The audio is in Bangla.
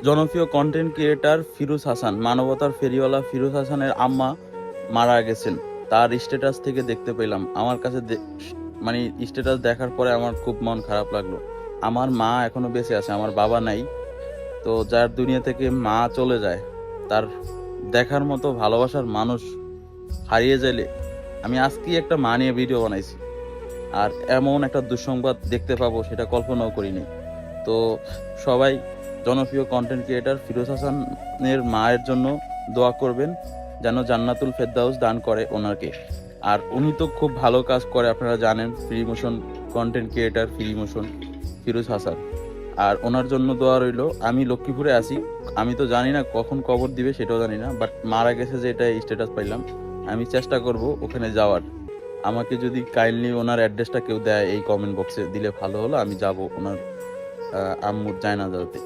জনপ্রিয় কন্টেন্ট ক্রিয়েটার ফিরোজ হাসান, মানবতার ফেরিওয়ালা ফিরোজ হাসানের আম্মা মারা গেছেন। তার স্ট্যাটাস থেকে দেখতে পেলাম। আমার কাছে মানে স্ট্যাটাস দেখার পরে আমার খুব মন খারাপ লাগলো। আমার মা এখনো বেঁচে আছে, আমার বাবা নাই। তো যার দুনিয়া থেকে মা চলে যায়, তার দেখার মতো ভালোবাসার মানুষ হারিয়ে গেলে, আমি আজকেই একটা মা নিয়ে ভিডিও বানাইছি। আর এমন একটা দুঃসংবাদ দেখতে পাবো সেটা কল্পনাও করিনি। তো সবাই জনপ্রিয় কন্টেন্ট ক্রিয়েটার ফিরোজ হাসানের মায়ের জন্য দোয়া করবেন, যেন জান্নাতুল ফেরদাউস দান করে ওনাকে। আর উনি তো খুব ভালো কাজ করে, আপনারা জানেন, free motion content creator free motion Firoz Hasan. আর ওনার জন্য দোয়া রইল। আমি লক্ষ্মীপুরে আছি, আমি তো জানি না কখন কবর দিবে, সেটাও জানি না, বাট মারা গেছে যে এটা স্ট্যাটাস পাইলাম। আমি চেষ্টা করব ওখানে যাওয়ার। আমাকে যদি কাইন্ডলি ওনার অ্যাড্রেসটা কেউ দেয় এই কমেন্ট বক্সে দিলে ভালো হলো, আমি যাব ওনার আম্মুর জানাজাতে।